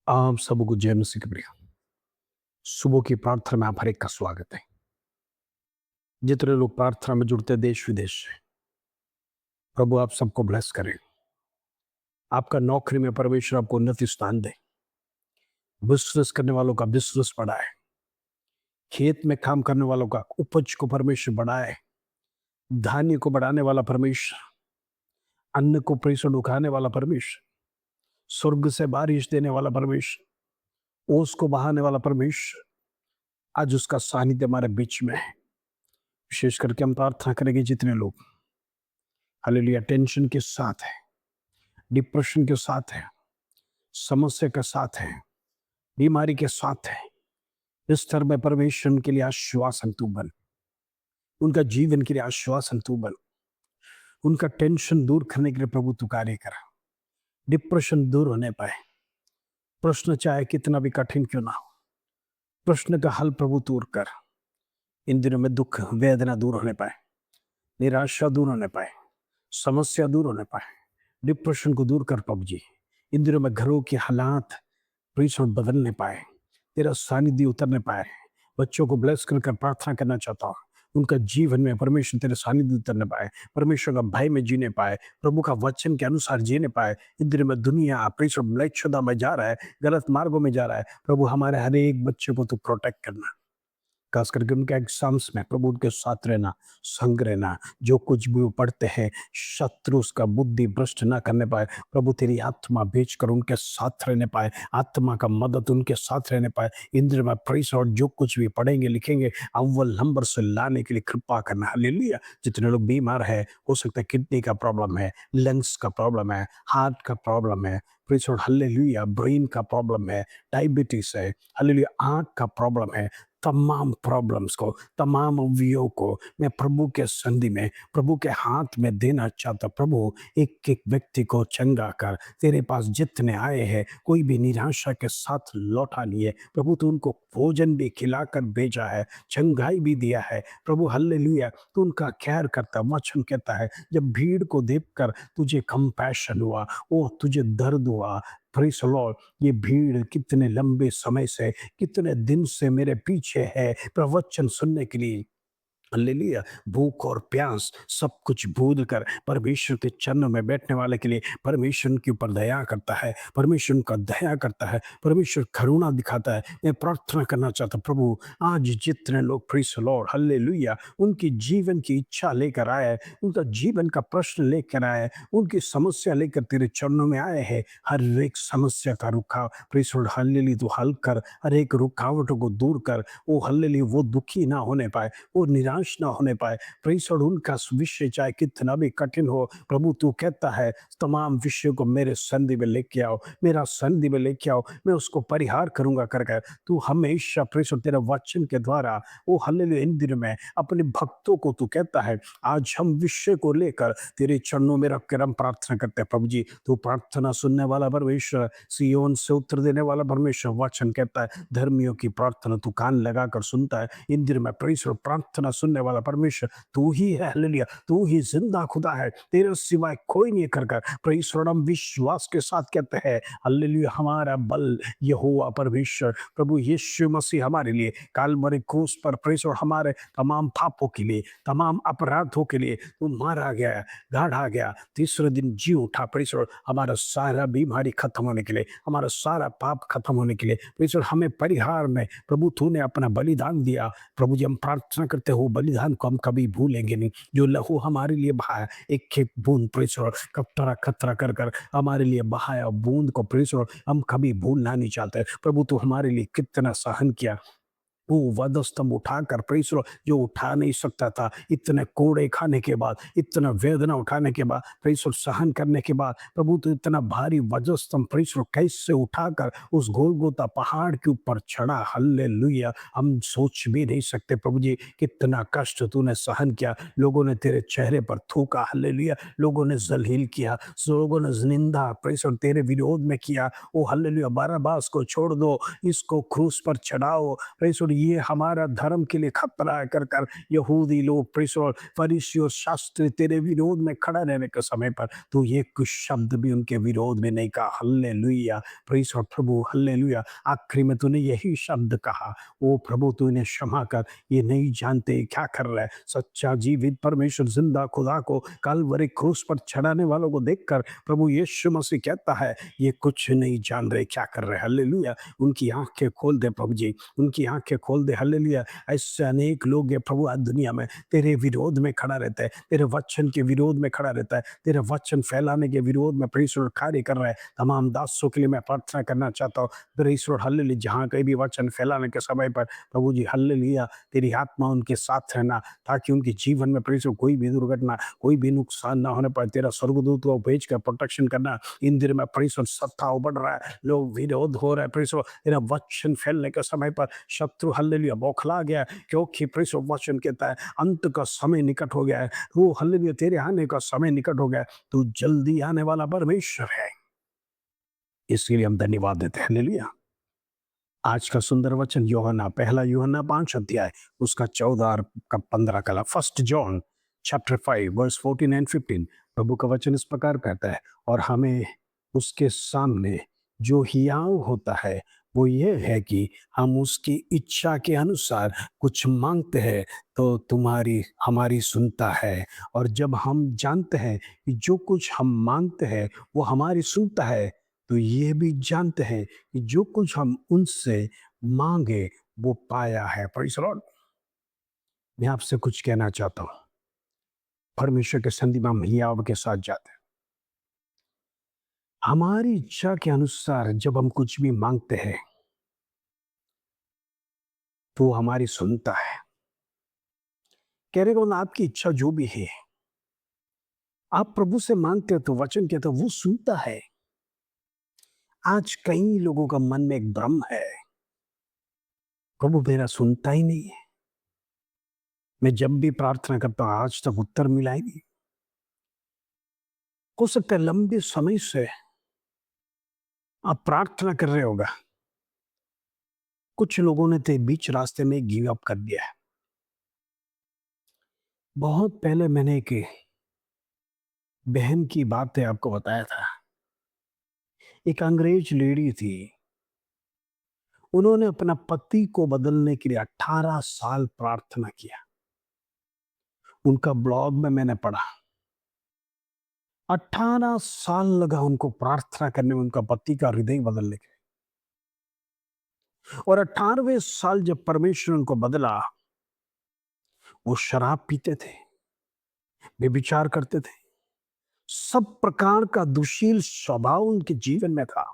आप सबको जय मसीह की प्रिय। सुबह की प्रार्थना में आप हर एक का स्वागत है। जितने लोग प्रार्थना में जुड़ते हैं देश विदेश से, प्रभु आप सबको ब्लेस करें। आपका नौकरी में परमेश्वर आपको उन्नति स्थान दे। बिजनेस करने वालों का बिजनेस बढ़ाए। खेत में काम करने वालों का उपज को परमेश्वर बढ़ाए। धान्य को बढ़ाने वाला परमेश्वर, अन्न को परमेश्वर उठाने वाला परमेश्वर, स्वर्ग से बारिश देने वाला परमेश्वर, ओस को बहाने वाला परमेश्वर, आज उसका सानिध्य हमारे बीच में है। विशेष करके हम प्रार्थना करेंगे जितने लोग हालेलुया टेंशन के साथ है, डिप्रेशन के साथ है, समस्या के साथ है, बीमारी के साथ है, इस तरह में परमेश्वर उनके लिए आश्वासन तू बन, उनका जीवन के लिए आश्वासन तू बन, उनका टेंशन दूर करने के लिए प्रभु तू कार्य कर, डिप्रेशन दूर होने पाए। प्रश्न चाहे कितना भी कठिन क्यों ना हो, प्रश्न का हल प्रभु दूर कर। इन दिनों में दुख वेदना दूर होने पाए, निराशा दूर होने पाए, समस्या दूर होने पाए, डिप्रेशन को दूर कर प्रभु जी। इन दिनों में घरों के हालात प्रीच और बदलने पाए, तेरा सानिध्य उतरने पाए। बच्चों को ब्लेस कर प्रार्थना करना चाहता हूँ, उनका जीवन में परमेश्वर तेरे सानिध्य उतरने पाए, परमेश्वर का भय में जीने पाए, प्रभु का वचन के अनुसार जीने पाए। इन दिनों में दुनिया प्रीच म्लेच्छता में जा रहा है, गलत मार्गों में जा रहा है। प्रभु हमारे हर एक बच्चे को तू प्रोटेक्ट करना, खास करके उनके एग्जाम्स में प्रभु उनके साथ रहना, संग रहना। जो कुछ भी वो पढ़ते हैं, शत्रु उसका बुद्धि भ्रष्ट ना करने पाए। प्रभु तेरी आत्मा भेजकर उनके साथ रहने पाए, आत्मा का मदद उनके साथ रहने पाए। इंद्र में प्रेस और जो कुछ भी पढ़ेंगे लिखेंगे अव्वल नंबर से लाने के लिए कृपा करना। हालेलुया। जितने लोग बीमार है, हो सकता है किडनी का प्रॉब्लम है, लंग्स का प्रॉब्लम है, हार्ट का प्रॉब्लम है, प्रेस और हालेलुया ब्रेन का प्रॉब्लम है, डायबिटीज है, हालेलुया आंख का प्रॉब्लम है। तमाम प्रॉब्लम्स को, तमाम अवयवों को मैं प्रभु के संधि में, प्रभु के हाथ में देना चाहता। प्रभु एक एक व्यक्ति को चंगा कर। तेरे पास जितने आए हैं, कोई भी निराशा के साथ लौटा नहीं है। प्रभु तू उनको भोजन भी खिलाकर भेजा है, चंगाई भी दिया है। प्रभु हल्लेलुया, तू उनका ख्याल करता। वचन कहता है जब भीड़ को देखकर तुझे कंपैशन हुआ, ओ तुझे दर्द हुआ। प्रेज़ द लॉर्ड, ये भीड़ कितने लंबे समय से, कितने दिन से मेरे पीछे है प्रवचन सुनने के लिए। हालेलुया। भूख और प्यास सब कुछ भूल कर परमेश्वर के चरणों में बैठने वाले के लिए परमेश्वर के ऊपर दया करता है, परमेश्वर उनका दया करता है, परमेश्वर करुणा दिखाता है। मैं प्रार्थना करना चाहता हूं, प्रभु आज जितने लोग प्रेज़ द लॉर्ड हालेलुया उनकी जीवन की इच्छा लेकर आए हैं, उनका जीवन का प्रश्न लेकर आए हैं, उनकी समस्या लेकर तेरे चरणों में आए हैं, हर एक समस्या का रुकाव प्रेज़ द लॉर्ड हालेलुया तू हल कर, हर एक रुकावटों को दूर कर। ओ हालेलुया वो दुखी ना होने पाए, वो निराश ना होने पाए। प्रेज़ द लॉर्ड उनका विषय चाहे कितना भी कठिन हो, प्रभु तू कहता है तमाम विषयों को मेरे संधि में लेके आओ, मेरा संधि में लेके आओ, मैं उसको परिहार करूंगा कर कर। तू हमेशा प्रेज़ द लॉर्ड तेरे वचन के द्वारा ओ हालेलुया इन दिनों में अपने भक्तों को तू कहता है आज हम विषय को लेकर तेरे चरणों में रख कर हम प्रार्थना करते हैं। प्रभु जी तू प्रार्थना सुनने वाला परमेश्वर, सियोन से उत्तर देने वाला परमेश्वर। वचन कहता है धर्मियों की प्रार्थना तू कान लगाकर सुनता है। इन दिनों में परमेश्वर प्रार्थना सुनने वाला परमेश्वर तू ही है। हालेलुया तू ही जिंदा खुदा है, तेरे सिवाय कोई नहीं कर कर। परमेश्वर हम विश्वास के साथ कहते हैं हालेलुया हमारा बल यहोवा परमेश्वर प्रभु यीशु मसीह हमारे लिए कालवरी क्रूस पर परमेश्वर हमारे तमाम पापों के लिए, तमाम अपराधों के लिए तू मारा गया, गाढ़ा गया, तीसरे दिन जी उठा। परमेश्वर हमारा सारा बीमारी खत्म होने के लिए, हमारा सारा पाप खत्म होने के लिए परमेश्वर हमें परिहार में प्रभु तूने अपना बलिदान दिया। प्रभु जी हम प्रार्थना करते हो बलिदान को हम कभी भूलेंगे नहीं, जो लहू हमारे लिए बहाया, एक एक बूंद परमेश्वर कतरा खतरा कर कर हमारे लिए बहाया बूंद को परमेश्वर हम कभी भूलना नहीं चाहते। प्रभु तू हमारे लिए कितना सहन किया, वो वधस्तंभ उठाकर परमेश्वर जो उठा नहीं सकता था, इतने कोड़े खाने के बाद, इतना वेदना उठाने के बाद, परमेश्वर सहन करने के बाद, प्रभु तो इतना भारी वधस्तंभ परमेश्वर कैसे उठाकर उस गोलगोता पहाड़ के ऊपर चढ़ा। हालेलुया हम सोच भी नहीं सकते प्रभु जी कितना कष्ट तूने सहन किया। लोगों ने तेरे चेहरे पर थूका, हालेलुया लोगों ने जलील किया, लोगों ने निंदा परमेश्वर तेरे विरोध में किया। ओ हालेलुया बरअब्बास को छोड़ दो, इसको क्रूस पर चढ़ाओ। परमेश्वर ये हमारा धर्म के लिए खतरा है कर कर यहूदी लोग प्रेरित फरीसी और शास्त्री तेरे विरोध में खड़ा रहने के समय पर तू ये कुछ शब्द भी उनके विरोध में नहीं कहा। हल्लेलुया प्रेरित और प्रभु हल्लेलुया। आखिरी में तूने यही शब्द कहा, ओ प्रभु तू इन्हें क्षमा कर, ये नहीं जानते क्या कर रहा है। सच्चा जीवित परमेश्वर जिंदा खुदा को कलवरी क्रूस पर चढ़ाने वालों को देखकर प्रभु यीशु मसीह कहता है ये कुछ नहीं जान रहे क्या कर रहे हैं। हालेलुया। उनकी आंखें खोल दे प्रभु जी, उनकी आंखें खोल दे। हालेलुया। ऐसे अनेक लोग हैं प्रभु आज दुनिया में तेरे विरोध में खड़ा रहता है, तेरे वचन के विरोध में खड़ा रहता है, तेरे वचन फैलाने के विरोध में परमेश्वर कार्य कर रहा है। तमाम दासों के लिए मैं प्रार्थना करना चाहता हूँ परमेश्वर हालेलुया, जहाँ कहीं भी वचन फैलाने के समय पर प्रभु जी हालेलुया तेरी आत्मा उनके साथ रहना, ताकि उनके जीवन में परमेश्वर कोई भी दुर्घटना कोई भी नुकसान ना होने पर तेरा स्वर्गदूत को भेज कर प्रोटेक्शन करना। इन दिनों में परमेश्वर सत्ता बढ़ रहा है, लोग विरोध हो रहा है परमेश्वर, तेरा वचन फैलने के समय पर शत्रु हालेलुया बौखला गया, क्योंकि परमेश्वर वचन कहता है अंत का समय निकट हो गया है। वो हालेलुया तेरे आने का समय निकट हो गया है, तू जल्दी आने वाला परमेश्वर है, इसके लिए हम धन्यवाद देते हैं। हालेलुया। आज का सुंदर वचन यूहन्ना पहला यूहन्ना 5 अध्याय उसका 14 और का 15 कला। First John chapter 5 verse 14 and 15। प्रभु का वचन इस प्रकार कहता है, और हमें उसके सामने जो हियाव होता है वो ये है कि हम उसकी इच्छा के अनुसार कुछ मांगते हैं तो तुम्हारी हमारी सुनता है। और जब हम जानते हैं कि जो कुछ हम मांगते हैं वो हमारी सुनता है, तो ये भी जानते हैं कि जो कुछ हम उनसे मांगे वो पाया है। Praise the Lord. मैं आपसे कुछ कहना चाहता हूँ, परमेश्वर के संधि में हम हियाव के साथ जाते हैं। हमारी इच्छा के अनुसार जब हम कुछ भी मांगते हैं तो वो हमारी सुनता है। कहने का मतलब आपकी इच्छा जो भी है आप प्रभु से मांगते हो तो वचन कहता है वो सुनता है। आज कई लोगों का मन में एक भ्रम है, प्रभु मेरा सुनता ही नहीं है, मैं जब भी प्रार्थना करता हूं आज तक उत्तर मिला ही नहीं। हो सकता है लंबे समय से आप प्रार्थना कर रहे होगा, कुछ लोगों ने तो बीच रास्ते में गिव अप कर दिया है। बहुत पहले मैंने एक बहन की बात है आपको बताया था। एक अंग्रेज लेडी थी, उन्होंने अपना पति को बदलने के लिए 18 साल प्रार्थना किया। उनका ब्लॉग में मैंने पढ़ा 18 साल लगा उनको प्रार्थना करने में उनका पति का हृदय बदलने के। और 18वें साल जब परमेश्वर उनको बदला, वो शराब पीते थे, व्यभिचार करते थे, सब प्रकार का दुशील स्वभाव उनके जीवन में था।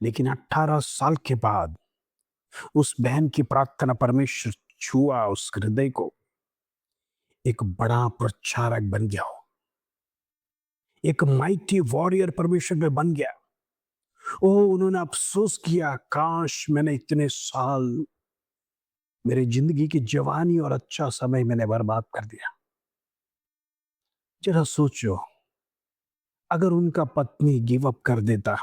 लेकिन 18 साल के बाद उस बहन की प्रार्थना परमेश्वर छुआ उस हृदय को, एक बड़ा प्रचारक बन गया हो, एक माइटी वॉरियर परमेश्वर में बन गया। ओ उन्होंने अफसोस किया, काश मैंने इतने साल मेरी जिंदगी की जवानी और अच्छा समय मैंने बर्बाद कर दिया। जरा सोचो, अगर उनका पत्नी गिव अप कर देता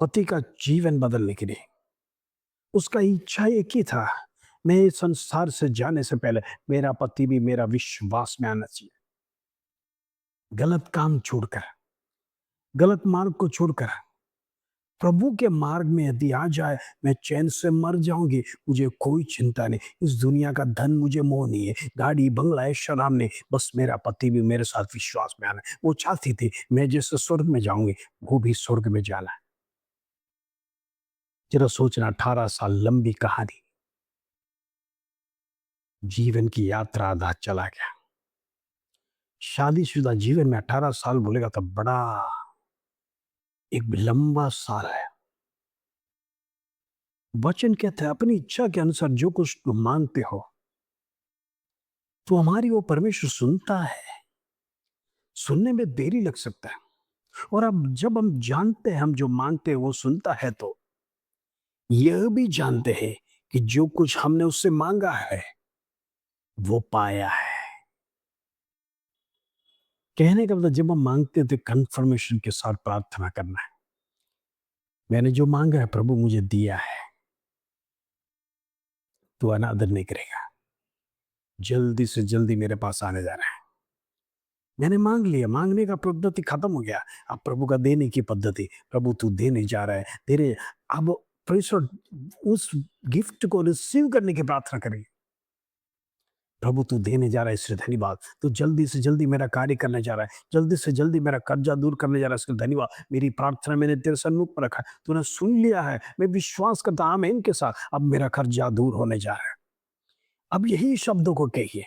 पति का जीवन बदलने के लिए, उसका इच्छा एक ही था, मैं इस संसार से जाने से पहले मेरा पति भी मेरा विश्वास में आना चाहिए। गलत काम छोड़कर, गलत मार्ग को छोड़कर प्रभु के मार्ग में यदि आ जाए, मैं चैन से मर जाऊंगी, मुझे कोई चिंता नहीं, इस दुनिया का धन मुझे मोह नहीं है, गाड़ी बंगला है शराब नहीं, बस मेरा पति भी मेरे साथ विश्वास में आना है। वो चाहती थी मैं जैसे स्वर्ग में जाऊंगी वो भी स्वर्ग में जाना है। जरा सोचना, 18 साल लंबी कहानी, जीवन की यात्रा आधा चला गया। शादीशुदा जीवन में 18 साल बोलेगा तो बड़ा एक लंबा साल है। वचन कहता है अपनी इच्छा के अनुसार जो कुछ तुम मांगते हो तो हमारी वो परमेश्वर सुनता है। सुनने में देरी लग सकता है, और अब जब हम जानते हैं हम जो मांगते हैं वो सुनता है, तो यह भी जानते हैं कि जो कुछ हमने उससे मांगा है वो पाया है। कहने का मतलब जब हम मांगते हैं तो कंफर्मेशन के साथ प्रार्थना करना है, मैंने जो मांगा है प्रभु मुझे दिया है। तू अनादर नहीं करेगा। जल्दी से जल्दी मेरे पास आने जा रहा है। मैंने मांग लिया, मांगने का पद्धति खत्म हो गया। अब प्रभु का देने की पद्धति, प्रभु तू देने जा रहा है, तेरे अब प्रेस उस गिफ्ट को रिसीव करने की प्रार्थना करें। प्रभु तू देने जा रहा है, इसलिए धन्यवाद। तू जल्दी से जल्दी मेरा कार्य करने जा रहा है, जल्दी से जल्दी मेरा कर्जा दूर करने जा रहा है, इसके लिए धन्यवाद। मेरी प्रार्थना मैंने तेरे सन्मुख में रखा है, तूने सुन लिया है, मैं विश्वास करता हूं आमीन के साथ। अब मेरा कर्जा दूर होने जा रहा है। अब यही शब्दों को कहिए,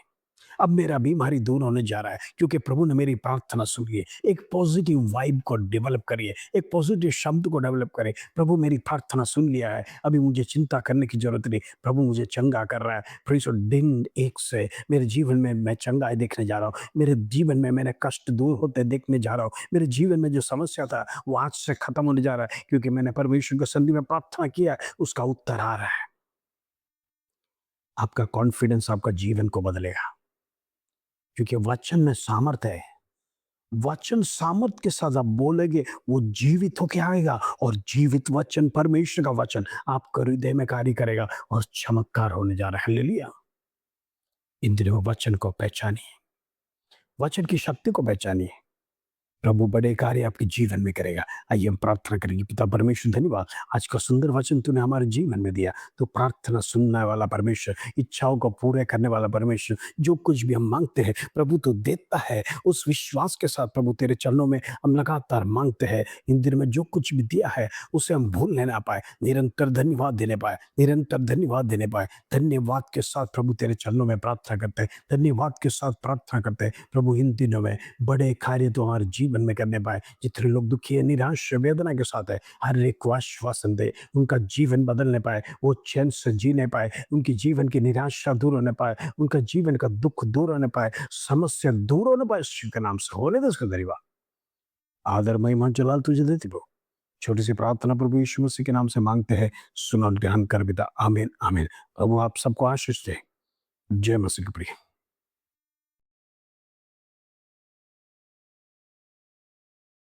अब मेरा बीमारी दूर होने जा रहा है, क्योंकि प्रभु ने मेरी प्रार्थना सुनी है। एक पॉजिटिव वाइब को डेवलप करिए, एक पॉजिटिव शब्द को डेवलप करें। प्रभु मेरी प्रार्थना सुन लिया है, अभी मुझे चिंता करने की जरूरत नहीं, प्रभु मुझे चंगा कर रहा है। Praise the Lord. दिन एक से मेरे जीवन में मैं चंगाई देखने जा रहा हूँ, मेरे जीवन में मैंने कष्ट दूर होते देखने जा रहा हूँ, मेरे जीवन में जो समस्या था वो आज से खत्म होने जा रहा है, क्योंकि मैंने परमेश्वर की सन्निधि में प्रार्थना किया है, उसका उत्तर आ रहा है। आपका कॉन्फिडेंस आपका जीवन को बदलेगा, क्योंकि वचन में सामर्थ है। वचन सामर्थ के साथ आप बोलेंगे, वो जीवित होके आएगा, और जीवित वचन, परमेश्वर का वचन आपके हृदय में कार्य करेगा और चमत्कार होने जा रहा है। हालेलुया। इन दिनों वचन को पहचानिए, वचन की शक्ति को पहचानिए। प्रभु बड़े कार्य आपके जीवन में करेगा। आइए हम प्रार्थना करेंगे। पिता परमेश्वर, धन्यवाद आज का सुंदर वचन तूने हमारे जीवन में दिया। तो प्रार्थना सुनने वाला परमेश्वर, इच्छाओं को पूरे करने वाला परमेश्वर, जो कुछ भी हम मांगते हैं प्रभु तो देता है। उस विश्वास के साथ प्रभु तेरे चरणों में हम लगातार मांगते हैं। इन दिन में जो कुछ भी दिया है उसे हम भूलने ना पाए, निरंतर धन्यवाद देने पाए, निरंतर धन्यवाद देने पाए। धन्यवाद के साथ प्रभु तेरे चरणों में प्रार्थना करते हैं, धन्यवाद के साथ प्रार्थना करते हैं। प्रभु इन दिनों में बड़े कार्य तो हमारे जीवन में करने पाए। जितने लोग दुखी है, निराश वेदना के साथ है, हर एक को आश्वासन दे, उनका जीवन बदलने पाए, वो चैन से जीने पाए, उनकी जीवन की निराशा दूर होने पाए, उनका जीवन का दुख दूर होने पाए, समस्या दूर होने पाए। यीशु के नाम से होने दे उसका धन्यवाद। आदर महिमा जलाल तुझे देती हो। छोटी सी प्रार्थना प्रभु यीशु मसीह के नाम से मांगते हैं, सुनो, ध्यान कर पिता। आमीन आमीन। प्रभु आप सबको आशीष दे। जय मसीह की प्रिय।